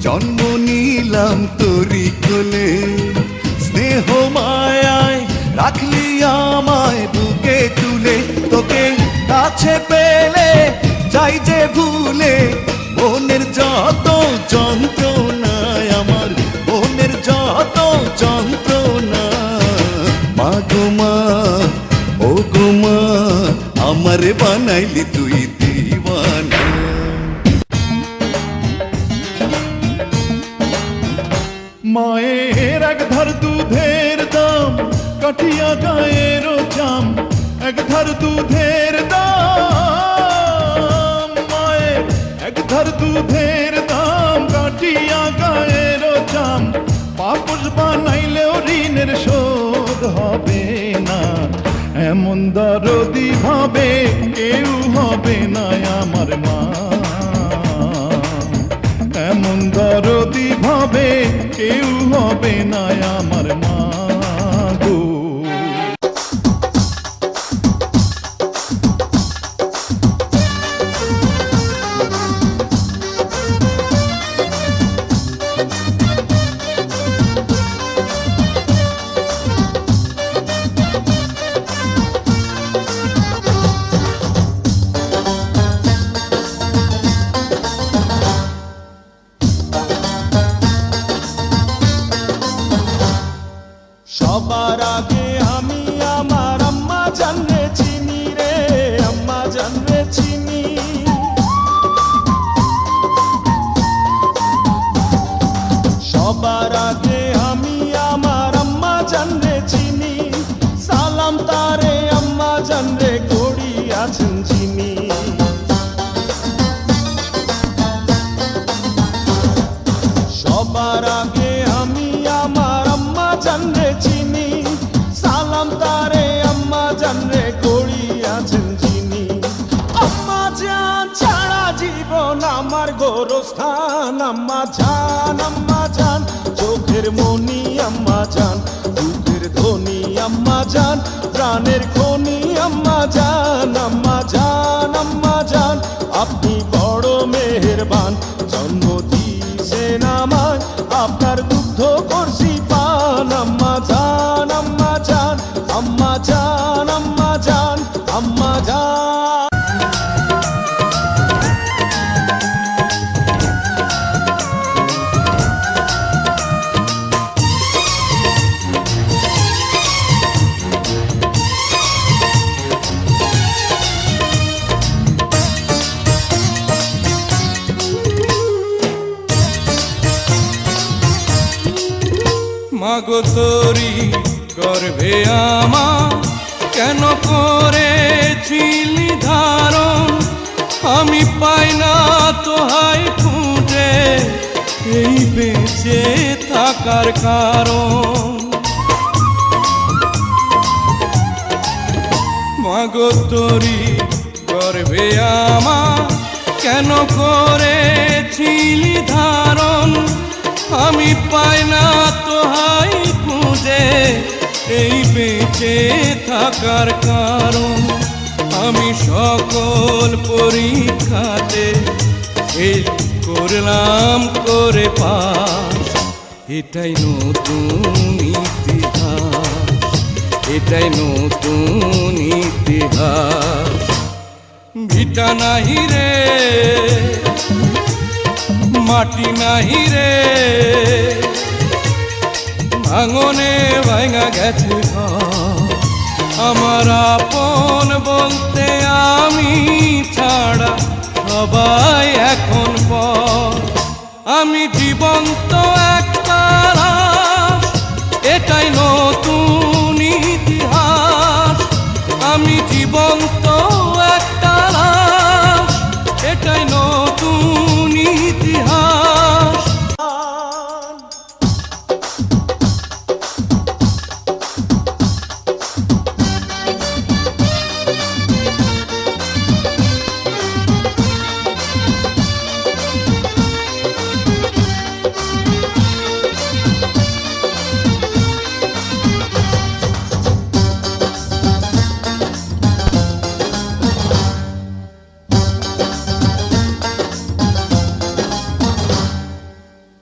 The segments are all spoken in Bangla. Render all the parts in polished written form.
জন্ম নিলাম তোরি কোলে, স্নেহ মায়ায় রাখলি আমায় বুকে তুলে। তোকে কাছে পেলে যাই যে ভুলে, মনের যত যন্ত্রণায় আমার, মনের যত যন্ত্রণা। মা গো মা, ও গো মা, আমারে বানাইলি তুই দিওয়ানা। মায়ের এক ধার দুধের দাম, কাঠিয়া গায়ের চাম, এক ধার দুধের দাম। মায়ের এক ধার দুধের দাম, কাঠিয়া গায়ের চাম। পাপস বানাইলেও ঋণের শোধ হবে না, এমন দরদি ভাবে কেউ হবে না আমার মা। এমন দরদি ভাবে কেউ হবে না আমার মা গো। সবার আগে আমি আমার আম্মা জানরে চিনি রে, আম্মা জানরে চিনি। সবার আগে আমি আমার আম্মা জানরে চিনি, সালাম তারে আম্মা জানরে করি আছেন চিনি। সবার আগে আমি আমার আম্মা জানরে চিনি, সালাম তারে আম্মা জানরে করি আছেন চিনি। আম্মা জান ছাড়া জীবন আমার গোরস্থান, আম্মা জান, আম্মা জান, চোখের মনি আম্মা জান, বুকের ধ্বনি আম্মা জান, প্রাণের খনি আম্মা জান। আম্মা জান, আম্মা জান, আপনি বড় মেহেরবান, জন্ম দিয়েছেন আমায়, আপনার দুগ্ধ করছি পান। আম্মা জান, আম্মা জান, আম্মা জান, আম্মা জান, আম্মা জান। মাগো তোরি গর্ভে আমার কেন করেছিলি ধারণ, আমি পাই না তোহাই খুঁজে এই বেঁচে থাকার কারণ। মাগো তোরি গর্ভে আমার কেন করেছিলি ধারণ, আমি পাই না তোহাই খুঁজে এই বেঁচে থাকার কারণ। আমি সকল পরীক্ষাতে ফেল করলাম করে পাস, এটাই নতুন ইতিহাস, এটাই নতুন ইতিহাস। ভিটা নাহি রে, মাটি নাহি রে, ভাঙনে ভাঙা গেছে ঘর। আমার আপন বলতে আমি ছাড়া সবাই এখন পর। আমি জীবন্ত একটা লাশ, এটাই নতুন ইতিহাস। আমি জীবন্ত একটা লাশ, এটাই নতুন ইতিহাস।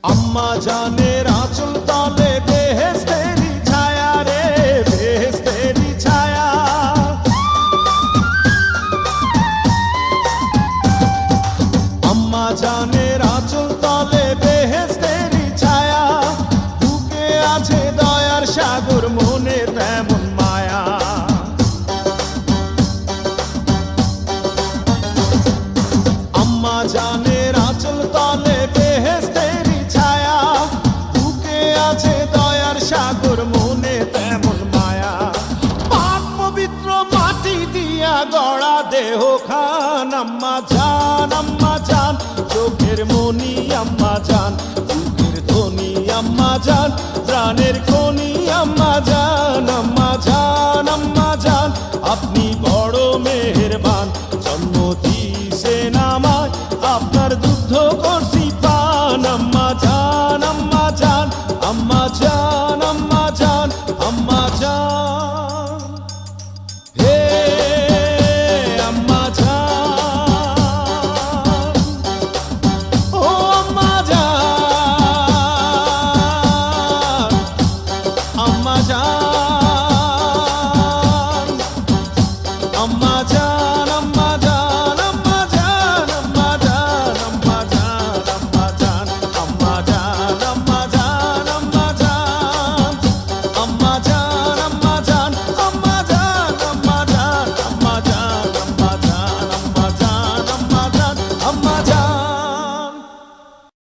আম্মা জানের আঁচল তলে বেহেশতেরি ছায়া রে বেহেশতেরি ছায়া আম্মা জানের আঁচল তলে বেহেশতেরি ছায়া বুকে আছে দয়ার সাগর মনে তেমন মায়া আম্মা জানের আঁচল তলে বেহেশতেরি ছায়া বুকে আছে দয়ার সাগর মনে তেমন মায়া পাক পবিত্র মাটি দিয়া গড়া দেহ খান আম্মা জান চোখের মনি আম্মা জান বুকের ধ্বনি আম্মা জান প্রাণের খনি আম্মা জান আপনি বড় মেহেরবান জন্ম দিয়েছেন আমায় আপনার দুগ্ধ করছি পান আম্মা জান